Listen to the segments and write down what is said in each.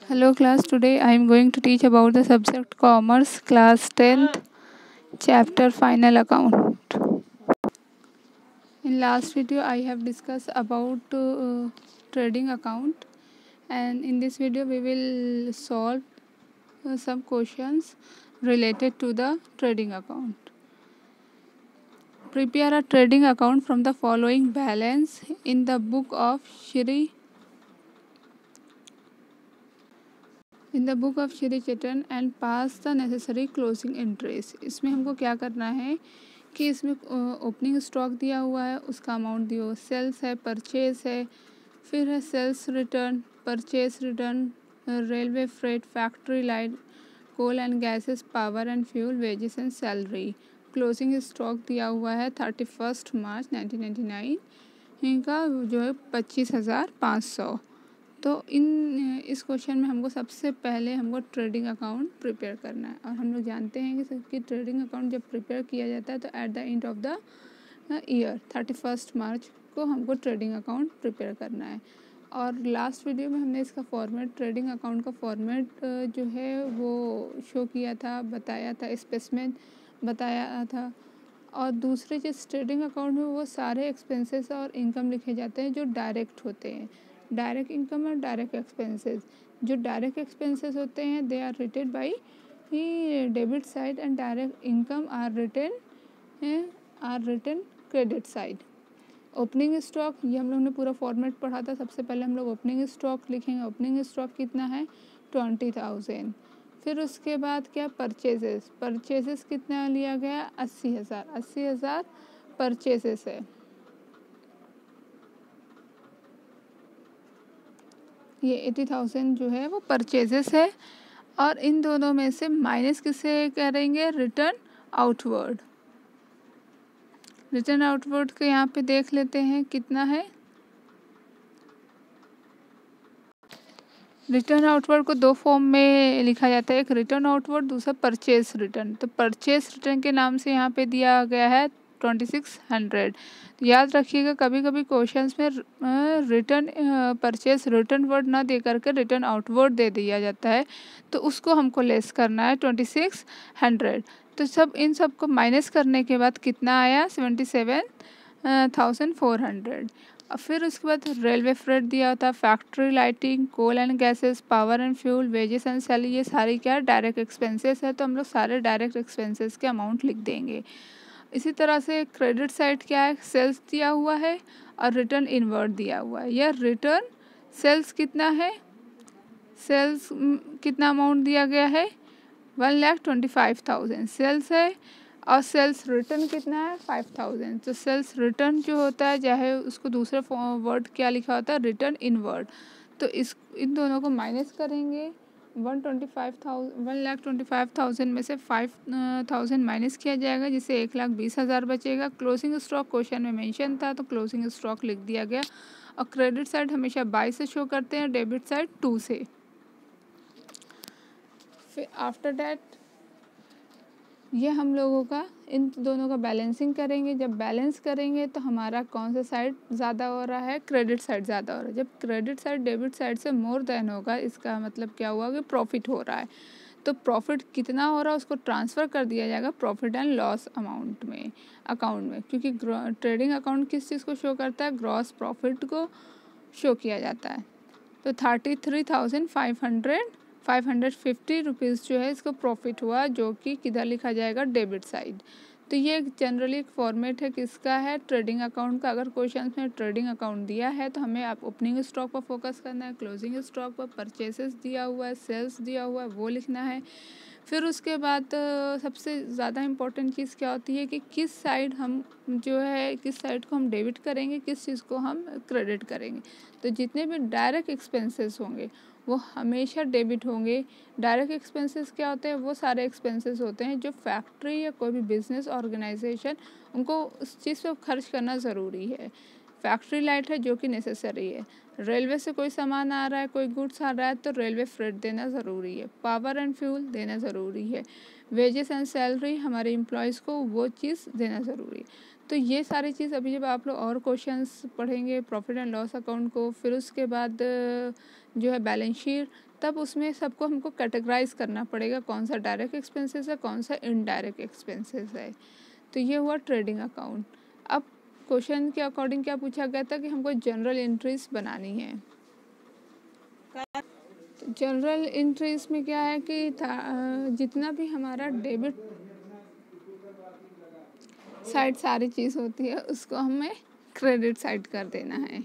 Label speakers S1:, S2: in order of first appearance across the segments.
S1: Hello class, today I am going to teach about the subject Commerce, class 10th, chapter Final Account. In last video I have discussed about trading account, and in this video we will solve some questions related to the trading account. Prepare a trading account from the following balance in the book of Shri Chetan and pass the necessary closing entries. इसमें हमको क्या करना है कि इसमें opening stock दिया हुआ है, उसका अमाउंट दिया हुआ, सेल्स है, परचेज है, फिर है sales return, purchase return, railway freight, factory light, coal and gases, power and fuel, wages and salary. Closing stock दिया हुआ है 31 मार्च 1999 इनका जो है 25,500। तो इस क्वेश्चन में हमको सबसे पहले हमको ट्रेडिंग अकाउंट प्रिपेयर करना है, और हम लोग जानते हैं कि ट्रेडिंग अकाउंट जब प्रिपेयर किया जाता है तो at the end of the year 31 मार्च को हमको ट्रेडिंग अकाउंट प्रिपेयर करना है। और लास्ट वीडियो में हमने इसका फॉर्मेट, ट्रेडिंग अकाउंट का फॉर्मेट जो है वो शो किया था, बताया था, स्पेसिमेन बताया था। और दूसरी चीज़ ट्रेडिंग अकाउंट में वो सारे एक्सपेंसेस और इनकम लिखे जाते हैं जो डायरेक्ट होते हैं, डायरेक्ट इनकम और डायरेक्ट एक्सपेंसेस। जो डायरेक्ट एक्सपेंसेस होते हैं they are written by debit side and direct income are written credit side. Opening stock, ये हम लोग ने पूरा फॉर्मेट पढ़ा था। सबसे पहले हम लोग ओपनिंग स्टॉक लिखेंगे। ओपनिंग स्टॉक कितना है 20,000। फिर उसके बाद क्या, परचेजेस कितना लिया गया 80,000 परचेजेस है। ये 80,000 जो है वो परचेजेस है, और इन दोनों में से माइनस किसे करेंगे, रिटर्न आउटवर्ड। रिटर्न आउटवर्ड के यहाँ पे देख लेते हैं कितना है। रिटर्न आउटवर्ड को दो फॉर्म में लिखा जाता है, एक रिटर्न आउटवर्ड, दूसरा परचेज रिटर्न। तो परचेज रिटर्न के नाम से यहाँ पे दिया गया है 2600। तो याद रखिएगा कभी कभी क्वेश्चंस में रिटर्न परचेज रिटर्न वर्ड ना दे करके रिटर्न आउटवर्ड दे दिया जाता है, तो उसको हमको लेस करना है 2600। तो इन सब को माइनस करने के बाद कितना आया 77,400। और फिर उसके बाद रेलवे फ्रेट दिया होता है, factory lighting, coal and gases, power and fuel, wages and salary, ये सारी क्या डायरेक्ट एक्सपेंसेस है। तो हम लोग सारे डायरेक्ट एक्सपेंसेस के अमाउंट लिख देंगे। इसी तरह से क्रेडिट साइड क्या है, सेल्स दिया हुआ है और रिटर्न इनवर्ड दिया हुआ है। यह रिटर्न सेल्स कितना है, सेल्स कितना अमाउंट दिया गया है 1,25,000 सेल्स है, और सेल्स रिटर्न कितना है 5,000। तो सेल्स रिटर्न जो होता है, चाहे उसको दूसरा वर्ड क्या लिखा होता है, रिटर्न इनवर्ड। तो इन दोनों को माइनस करेंगे। 1,25,000 में से 5,000 माइनस किया जाएगा, जिससे 1,20,000 बचेगा। क्लोजिंग स्टॉक क्वेश्चन में मेंशन था, तो क्लोजिंग स्टॉक लिख दिया गया। और क्रेडिट साइड हमेशा बाय से शो करते हैं, डेबिट साइड 2 से। फिर आफ्टर डैट ये हम लोगों का इन दोनों का बैलेंसिंग करेंगे। जब बैलेंस करेंगे तो हमारा कौन सा साइड ज़्यादा हो रहा है, क्रेडिट साइड ज़्यादा हो रहा है। जब क्रेडिट साइड डेबिट साइड से मोर देन होगा, इसका मतलब क्या हुआ कि प्रॉफिट हो रहा है। तो प्रॉफिट कितना हो रहा है उसको ट्रांसफ़र कर दिया जाएगा प्रॉफिट एंड लॉस अकाउंट में, क्योंकि ट्रेडिंग अकाउंट किस चीज़ को शो करता है, ग्रॉस प्रॉफिट को शो किया जाता है। तो 33,550 रुपीज़ जो है इसको प्रॉफिट हुआ, जो कि किधर लिखा जाएगा, डेबिट साइड। तो ये जनरली एक फॉर्मेट है किसका है, ट्रेडिंग अकाउंट का। अगर क्वेश्चन में ट्रेडिंग अकाउंट दिया है तो हमें आप ओपनिंग स्टॉक पर फोकस करना है, क्लोजिंग स्टॉक पर, परचेसेस दिया हुआ है, सेल्स दिया हुआ है वो लिखना है। फिर उसके बाद सबसे ज़्यादा इम्पोर्टेंट चीज़ क्या होती है कि किस साइड को हम डेबिट करेंगे, किस चीज़ को हम क्रेडिट करेंगे। तो जितने भी डायरेक्ट एक्सपेंसेस होंगे वो हमेशा डेबिट होंगे। डायरेक्ट एक्सपेंसेस क्या होते हैं, वो सारे एक्सपेंसेस होते हैं जो फैक्ट्री या कोई भी बिजनेस ऑर्गेनाइजेशन उनको उस चीज़ पर खर्च करना ज़रूरी है। फैक्ट्री लाइट है जो कि नेसेसरी है। रेलवे से कोई सामान आ रहा है, कोई गुड्स आ रहा है, तो रेलवे फ्रेट देना ज़रूरी है। पावर एंड फ्यूल देना ज़रूरी है। वेजेस एंड सैलरी हमारे एम्प्लॉयज़ को वो चीज़ देना ज़रूरी है। तो ये सारी चीज़ अभी जब आप लोग और क्वेश्चंस पढ़ेंगे प्रॉफिट एंड लॉस अकाउंट को, फिर उसके बाद जो है बैलेंस शीट, तब उसमें सबको हमको कैटेगराइज करना पड़ेगा कौन सा डायरेक्ट एक्सपेंसेस है, कौन सा इनडायरेक्ट एक्सपेंसेस है। तो ये हुआ ट्रेडिंग अकाउंट। अब क्वेश्चन के अकॉर्डिंग क्या पूछा गया था कि हमको जनरल एंट्रीज बनानी है। तो जनरल एंट्रीज में क्या है कि जितना भी हमारा डेबिट साइड सारी चीज़ होती है उसको हमें क्रेडिट साइड कर देना है।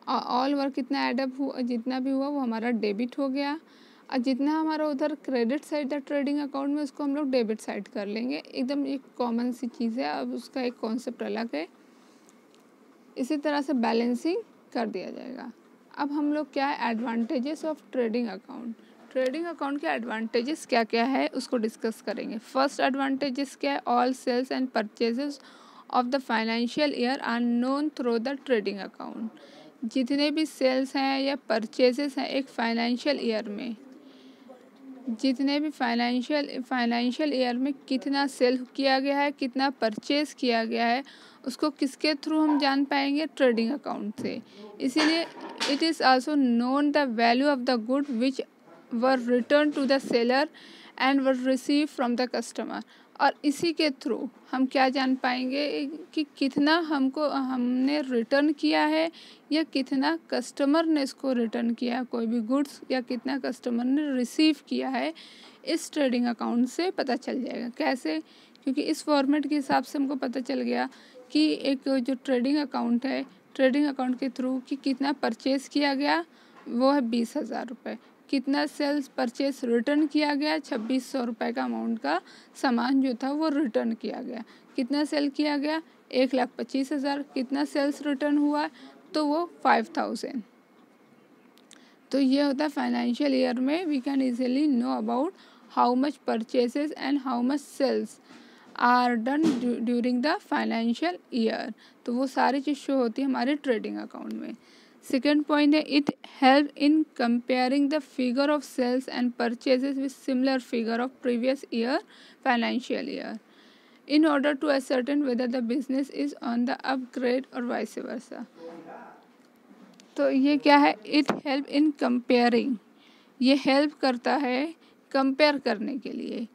S1: और ऑल वर्क कितना एडअप हुआ, जितना भी हुआ वो हमारा डेबिट हो गया, और जितना हमारा उधर क्रेडिट साइड है ट्रेडिंग अकाउंट में उसको हम लोग डेबिट साइड कर लेंगे। एकदम एक कॉमन सी चीज़ है, अब उसका एक कॉन्सेप्ट अलग है। इसी तरह से बैलेंसिंग कर दिया जाएगा। अब हम लोग क्या है advantages of trading account, trading account के एडवांटेजेस क्या क्या है उसको डिस्कस करेंगे। फर्स्ट एडवांटेजेस क्या है, all sales and purchases of the financial year are known through the trading account. जितने भी सेल्स हैं या परचेजेस हैं एक फाइनेंशियल ईयर में, जितने भी फाइनेंशियल ईयर में कितना सेल किया गया है, कितना परचेज किया गया है, उसको किसके थ्रू हम जान पाएंगे, ट्रेडिंग अकाउंट से। इसीलिए it is also known the value of the good which were return to the seller and were receive from the customer. और इसी के थ्रू हम क्या जान पाएंगे कि कितना हमने रिटर्न किया है या कितना कस्टमर ने इसको रिटर्न किया, कोई भी गुड्स, या कितना कस्टमर ने रिसीव किया है। इस ट्रेडिंग अकाउंट से पता चल जाएगा। कैसे, क्योंकि इस फॉर्मेट के हिसाब से हमको पता चल गया कि एक जो ट्रेडिंग अकाउंट है, ट्रेडिंग अकाउंट के थ्रू कि कितना परचेज़ किया गया वो है 20,000 रुपये, कितना सेल्स परचेस रिटर्न किया गया 2,600 रुपये का अमाउंट का सामान जो था वो रिटर्न किया गया, कितना सेल किया गया 1,25,000, कितना सेल्स रिटर्न हुआ तो वो 5,000। तो ये होता है फाइनेंशियल ईयर में we can easily know about how much purchases and how much sales are done during the financial year. तो वो सारी चीज़ शो होती है हमारे ट्रेडिंग अकाउंट में। सेकेंड पॉइंट है it help in comparing the figure of sales and purchases with similar figure of previous year financial year in order to ascertain whether the business is on the upgrade or vice versa. तो ये क्या है, it help in comparing, ये help करता है compare करने के लिए।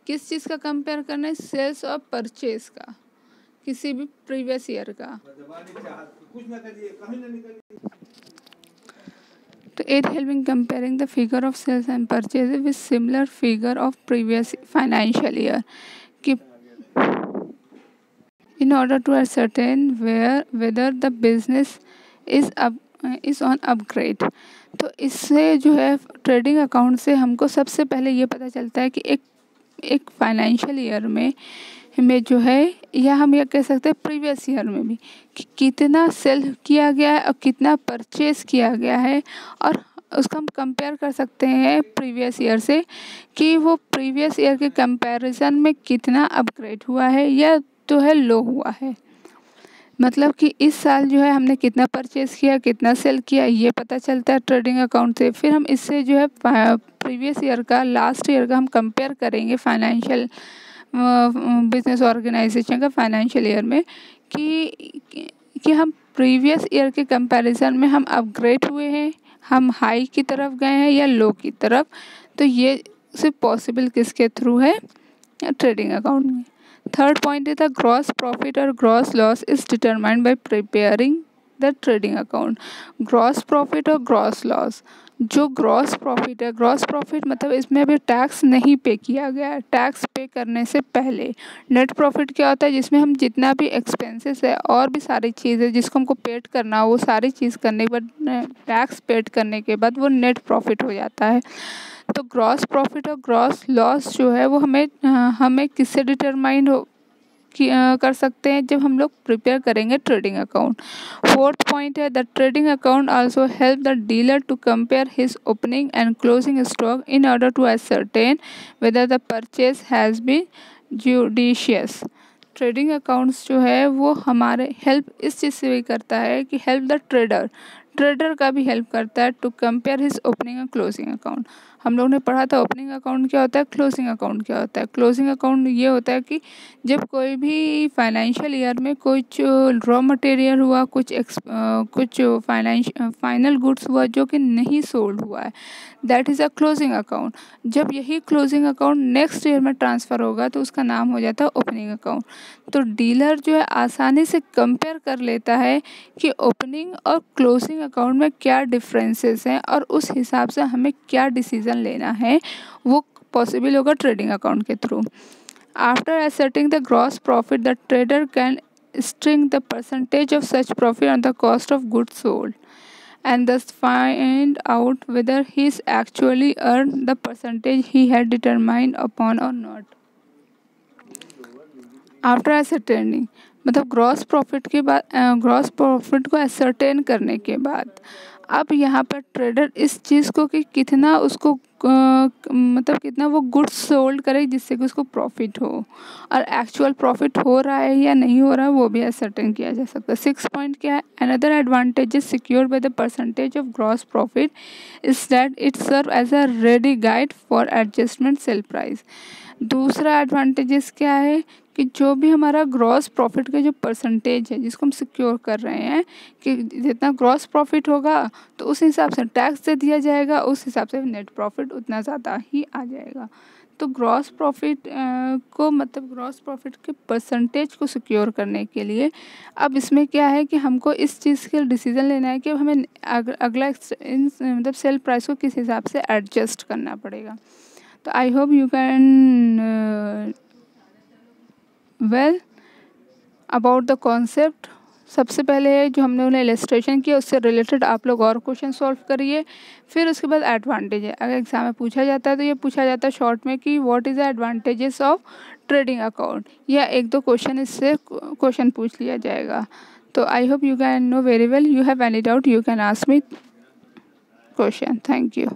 S1: किस चीज़ का कंपेयर करना है, सेल्स और परचेज का, किसी भी प्रीवियस ईयर का। तो it help in comparing the figure of sales and purchase with similar figure of previous financial year कि in order to ascertain whether the business is on upgrade। तो इससे जो है ट्रेडिंग अकाउंट से हमको सबसे पहले ये पता चलता है कि एक फाइनेंशियल ईयर में जो है, या हम ये कह सकते हैं प्रीवियस ईयर में भी, कि कितना सेल किया गया है और कितना परचेज किया गया है, और उसका हम कंपेयर कर सकते हैं प्रीवियस ईयर से कि वो प्रीवियस ईयर के कंपैरिजन में कितना अपग्रेड हुआ है या तो है लो हुआ है। मतलब कि इस साल जो है हमने कितना परचेज़ किया, कितना सेल किया, ये पता चलता है ट्रेडिंग अकाउंट से। फिर हम इससे जो है प्रीवियस ईयर का, लास्ट ईयर का हम कंपेयर करेंगे फाइनेंशियल बिजनेस ऑर्गेनाइजेशन का फाइनेंशियल ईयर में कि हम प्रीवियस ईयर के कंपैरिजन में हम अपग्रेड हुए हैं, हम हाई की तरफ गए हैं या लो की तरफ। तो ये सिर्फ पॉसिबल किसके थ्रू है, ट्रेडिंग अकाउंट में। थर्ड पॉइंट है द ग्रॉस प्रॉफिट और gross loss is determined by preparing the trading account. Gross profit और ग्रॉस लॉस, जो ग्रॉस प्रॉफिट है, ग्रॉस प्रॉफिट मतलब इसमें अभी टैक्स नहीं पे किया गया है, टैक्स पे करने से पहले। नेट प्रॉफिट क्या होता है, जिसमें हम जितना भी एक्सपेंसेस है और भी सारी चीज़ें जिसको हमको पेड करना हो, वो सारी चीज़ करने के बाद, टैक्स पेड करने के बाद वो नेट प्रॉफिट हो जाता है। तो ग्रॉस प्रॉफिट और ग्रॉस लॉस जो है वो हमें किससे डिटरमाइंड कर सकते हैं, जब हम लोग प्रिपेयर करेंगे ट्रेडिंग अकाउंट। फोर्थ पॉइंट है the trading account also help the dealer to compare his opening and closing stock in order to ascertain whether the purchase has been judicious. Trading accounts जो है वो हमारे help इस चीज़ से भी करता है कि हेल्प द ट्रेडर का भी हेल्प करता है टू कंपेयर हिज ओपनिंग और क्लोजिंग अकाउंट। हम लोग ने पढ़ा था ओपनिंग अकाउंट क्या होता है, क्लोजिंग अकाउंट क्या होता है। क्लोजिंग अकाउंट ये होता है कि जब कोई भी फाइनेंशियल ईयर में कुछ रॉ मटेरियल हुआ, कुछ फाइनल गुड्स हुआ जो कि नहीं सोल्ड हुआ है, that is a closing account. जब यही क्लोजिंग अकाउंट नेक्स्ट ईयर में ट्रांसफ़र होगा तो उसका नाम हो जाता है ओपनिंग अकाउंट। तो डीलर जो है आसानी से कंपेयर कर लेता है कि ओपनिंग और क्लोजिंग अकाउंट में क्या डिफरेंसेस हैं और उस हिसाब से हमें क्या डिसीज़न लेना है, वो पॉसिबल होगा ट्रेडिंग अकाउंट के through. After asserting the gross profit, the trader can string the percentage of such profit on the cost of goods sold and thus find out whether he's actually earned the percentage he had determined upon or not. After ascertaining मतलब gross profit के बाद, gross profit को ascertain करने के बाद अब यहाँ पर ट्रेडर इस चीज़ को कि कितना उसको मतलब कितना वो गुड्स सोल्ड करे जिससे कि उसको प्रॉफिट हो, और एक्चुअल प्रॉफिट हो रहा है या नहीं हो रहा है वो भी ascertain किया जा सकता है। 6 पॉइंट क्या है, another advantage secured by the percentage of gross profit is that it serve as a ready guide for adjustment sale price. दूसरा एडवांटेजेस क्या है कि जो भी हमारा ग्रॉस प्रॉफिट का जो परसेंटेज है जिसको हम सिक्योर कर रहे हैं कि जितना ग्रॉस प्रॉफिट होगा तो उस हिसाब से टैक्स दे दिया जाएगा, उस हिसाब से नेट प्रॉफिट उतना ज़्यादा ही आ जाएगा। तो ग्रॉस प्रॉफिट को मतलब ग्रॉस प्रॉफिट के परसेंटेज को सिक्योर करने के लिए अब इसमें क्या है कि हमको इस चीज़ के डिसीज़न लेना है कि हमें अगला मतलब सेल प्राइस को किस हिसाब से एडजस्ट करना पड़ेगा। तो I hope you can well about the concept. सबसे पहले जो हमने उन्हें इलस्ट्रेशन किया उससे रिलेटेड आप लोग और क्वेश्चन सॉल्व करिए, फिर उसके बाद एडवांटेज है। अगर एग्जाम में पूछा जाता है तो ये पूछा जाता है शॉर्ट में कि what is the advantages of trading account, या एक दो क्वेश्चन इससे क्वेश्चन पूछ लिया जाएगा। तो I hope you can know very well. You have any doubt you can ask me question. Thank you.